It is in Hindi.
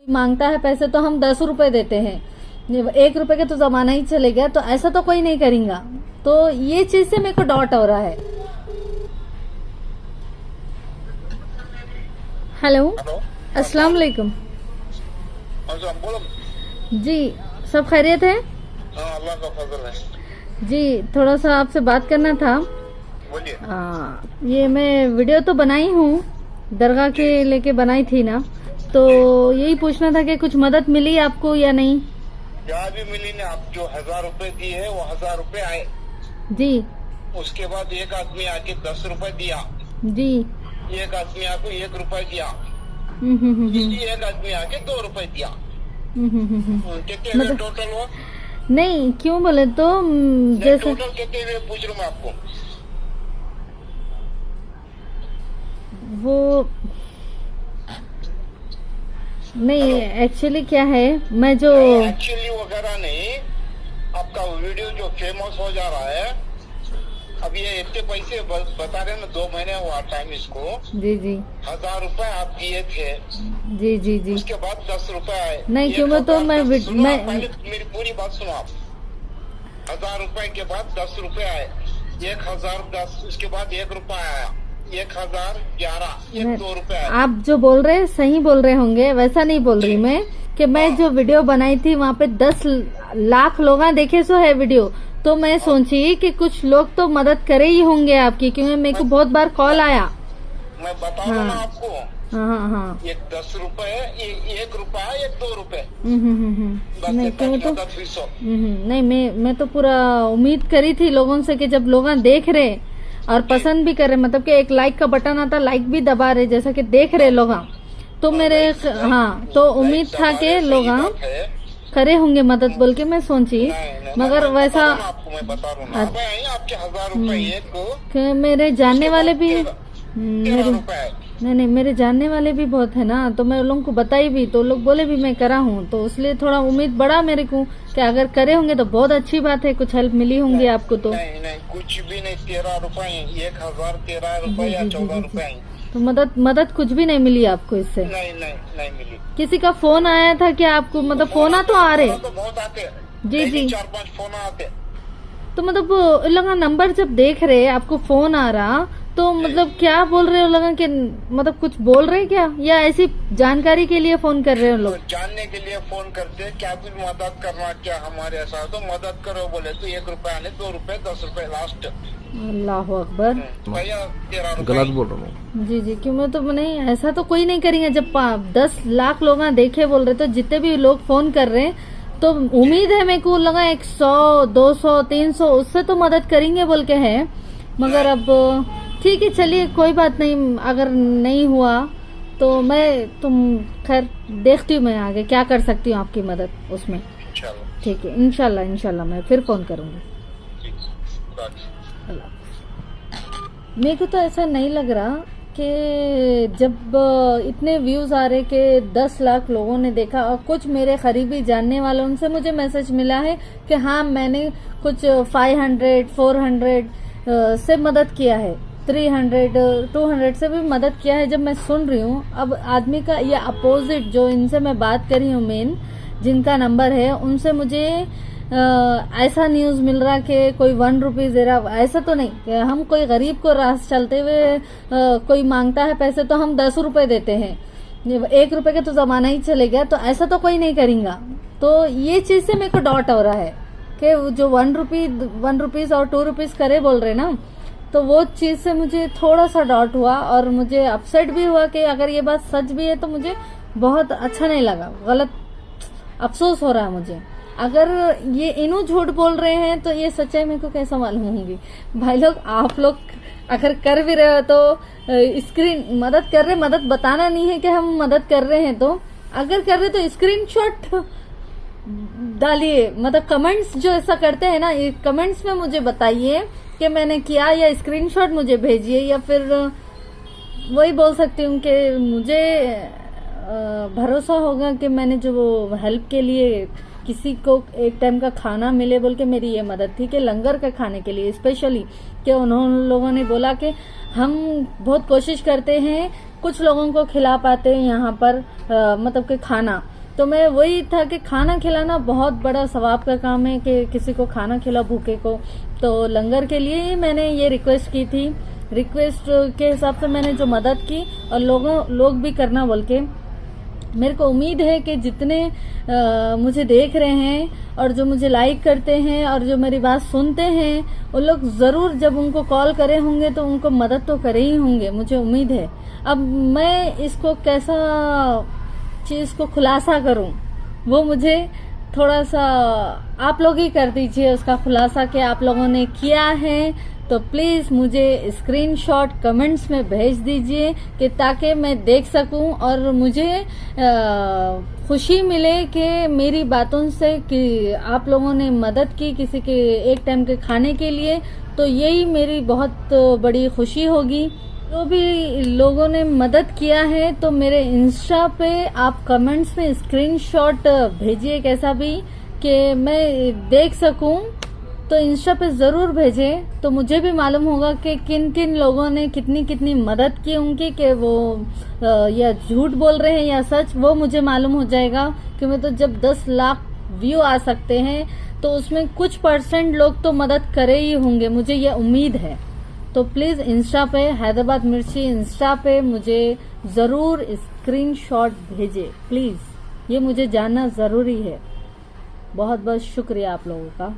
मांगता है पैसे तो हम 10 रुपए देते हैं, 1 रुपए का तो जमाना ही चले गया, तो ऐसा तो कोई नहीं करेगा। तो ये चीज से मेरे को डाउट हो रहा है। हेलो, अस्सलाम वालेकुम। बोलो। जी, सब खैरियत है? हाँ, अल्लाह का फजल है। जी, थोड़ा सा आपसे बात करना था। बोलिए। ये मैं वीडियो तो बनाई हूँ, दरगाह के लेके बनाई थी ना, तो यही पूछना था कि कुछ मदद मिली आपको या नहीं? क्या भी मिली ना, आप जो 1000 रुपए दिए है वो 1000 रुपए आए। जी उसके बाद एक आदमी आके 10 रुपए दिया, जी। एक आदमी आके 1 रुपए दिया, एक आदमी आके 2 रुपए दिया। कितने मतलब टोटल हुआ? नहीं, क्यों बोले तो जैसे टोटल कितने हुए पूछ रहा हूँ मैं आपको। वो नहीं, एक्चुअली क्या है, मैं जो एक्चुअली वगैरह नहीं, आपका वीडियो जो फेमस हो जा रहा है, अब ये इतने पैसे बता रहे हैं ना, 2 महीने हुआ टाइम इसको। जी जी 1000 रुपए आप दिए थे, जी जी जी। उसके बाद 10 रुपए आए। नहीं, क्यों मैं तो मैं पहले मेरी पूरी बात सुनो आप। 1000 रुपए के बाद 10 रुपए आए, 1010, उसके बाद 1 रुपया आया, 1011, 2 रुपए आए। आप जो बोल रहे हैं सही बोल रहे होंगे, वैसा नहीं बोल रही मैं कि मैं जो वीडियो बनाई थी वहाँ पे 10 लाख लोग देखे सो है वीडियो, तो मैं सोची कि कुछ लोग तो मदद करे ही होंगे आपकी, क्योंकि मेरे को बहुत बार कॉल आया। मैं बता रहा हूँ ना आपको। हाँ हाँ। एक 10 रुपए, 1 रुपया, 2 रुपए। नहीं, क्यों तो 200। नहीं, मैं तो पूरा उम्मीद करी थी लोगों से कि जब लोग देख रहे और पसंद भी कर रहे, मतलब कि एक लाइक का बटन आता, लाइक भी दबा रहे, जैसा कि देख रहे लोग, तो मेरे हाँ तो उम्मीद था कि लोग करे होंगे मदद बोल के मैं सोची, मगर वैसा आपको मैं बता रहा हूँ आपके 1000 रुपए एक को मेरे जानने वाले भी 13 रुपए। नहीं, मेरे जानने वाले भी बहुत है ना, तो मैं लोगों को बताई भी, तो लोग बोले भी मैं करा हूँ, तो इसलिए थोड़ा उम्मीद बढ़ा मेरे को कि अगर करे होंगे तो बहुत अच्छी बात है, कुछ हेल्प मिली होंगी आपको। तो नहीं, कुछ भी नहीं, 13 रुपए, 1013 रुपए या 14 रुपए। तो मदद कुछ भी नहीं मिली आपको इससे? नहीं मिली। किसी का फोन आया था क्या आपको? मतलब फोन तो आ रहे? तो बहुत आते। जी 4-5 फोन आते। तो मतलब लगा नंबर जब देख रहे आपको फोन आ रहा, तो मतलब क्या बोल रहे हो, लगा कि मतलब कुछ बोल रहे क्या, या ऐसी जानकारी के लिए फोन कर रहे हो लोग? तो जानने के लिए फोन करते, क्या कुछ मदद करना, क्या हमारे ऐसा तो मदद करो बोले तो 1 रुपया आने, 2 रुपए, 10 रुपए लास्ट। अल्लाह अकबर। भैया 13 रुपए। गलत बोल रहा हूँ। जी, क्यों मैं तो नहीं, ऐसा तो कोई नहीं करेंगे। जब 10 लाख लोग देखे बोल रहे, तो जितने भी लोग फोन कर रहे हैं, तो उम्मीद है मेरे को लगा 100, 200, 300 उससे तो मदद करेंगे बोल के है, मगर अब ठीक है, चलिए कोई बात नहीं, अगर नहीं हुआ तो खैर देखती हूँ मैं आगे क्या कर सकती हूँ आपकी मदद उसमें। ठीक है, इंशाल्लाह मैं फिर फोन करूंगी। मेरे को तो ऐसा नहीं लग रहा कि जब इतने व्यूज आ रहे कि 10 लाख लोगों ने देखा, और कुछ मेरे करीबी जानने वालों उनसे मुझे मैसेज मिला है कि हाँ मैंने कुछ 500, 400 से मदद किया है, 300, 200 से भी मदद किया है। जब मैं सुन रही हूँ अब आदमी का ये अपोजिट, जो इनसे मैं बात करी हूँ मेन जिनका नंबर है, उनसे मुझे ऐसा न्यूज मिल रहा कि कोई 1 रुपीज दे रहा। ऐसा तो नहीं कि हम कोई गरीब को रास्ते चलते हुए कोई मांगता है पैसे तो हम 10 रुपए देते हैं, 1 रुपए का तो जमाना ही चले गया, तो ऐसा तो कोई नहीं करेगा। तो ये चीज से मेरे को डाउट हो रहा है कि जो 1 रुपीज और 2 रुपीज करे बोल रहे ना, तो वो चीज से मुझे थोड़ा सा डाउट हुआ, और मुझे अपसेट भी हुआ कि अगर ये बात सच भी है तो मुझे बहुत अच्छा नहीं लगा, गलत अफसोस हो रहा है मुझे। अगर ये इन्हों झूठ बोल रहे हैं तो ये सच्चाई मेरे को कैसा मालूम होगी? भाई लोग, आप लोग अगर कर भी रहे हो तो स्क्रीन मदद कर रहे, मदद बताना नहीं है कि हम मदद कर रहे हैं, तो अगर कर रहे तो स्क्रीनशॉट डालिए, मतलब कमेंट्स जो ऐसा करते हैं ना, ये कमेंट्स में मुझे बताइए कि मैंने किया, या स्क्रीनशॉट मुझे भेजिए, या फिर वही बोल सकती हूँ कि मुझे भरोसा होगा कि मैंने जो हेल्प के लिए किसी को एक टाइम का खाना मिले बोल के मेरी ये मदद थी कि लंगर के खाने के लिए स्पेशली, कि उन्होंने लोगों ने बोला कि हम बहुत कोशिश करते हैं कुछ लोगों को खिला पाते हैं यहाँ पर मतलब कि खाना। तो मैं वही था कि खाना खिलाना बहुत बड़ा सवाब का काम है कि किसी को खाना खिला भूखे को। तो लंगर के लिए ही मैंने ये रिक्वेस्ट की थी, रिक्वेस्ट के हिसाब से मैंने जो मदद की और लोग भी करना बोल के। मेरे को उम्मीद है कि जितने मुझे देख रहे हैं और जो मुझे लाइक करते हैं और जो मेरी बात सुनते हैं, उन लोग जरूर जब उनको कॉल करे होंगे तो उनको मदद तो करे ही होंगे, मुझे उम्मीद है। अब मैं इसको कैसा चीज को खुलासा करूं, वो मुझे थोड़ा सा आप लोग ही कर दीजिए उसका खुलासा कि आप लोगों ने किया है। तो प्लीज मुझे स्क्रीनशॉट कमेंट्स में भेज दीजिए कि ताकि मैं देख सकूं और मुझे खुशी मिले कि मेरी बातों से कि आप लोगों ने मदद की किसी के एक टाइम के खाने के लिए। तो यही मेरी बहुत बड़ी खुशी होगी। जो भी लोगों ने मदद किया है तो मेरे इंस्टा पे आप कमेंट्स में स्क्रीनशॉट भेजिए कैसा भी, कि मैं देख सकूं। तो इंस्टा पे जरूर भेजें तो मुझे भी मालूम होगा कि किन किन लोगों ने कितनी कितनी मदद की उनकी, कि वो या झूठ बोल रहे हैं या सच, वो मुझे मालूम हो जाएगा। क्योंकि तो जब 10 लाख व्यू आ सकते हैं तो उसमें कुछ % लोग तो मदद करे ही होंगे, मुझे ये उम्मीद है। तो प्लीज इंस्टा पे हैदराबाद मिर्ची इंस्टा पे मुझे जरूर स्क्रीनशॉट भेजे प्लीज, ये मुझे जानना जरूरी है। बहुत बहुत शुक्रिया आप लोगों का।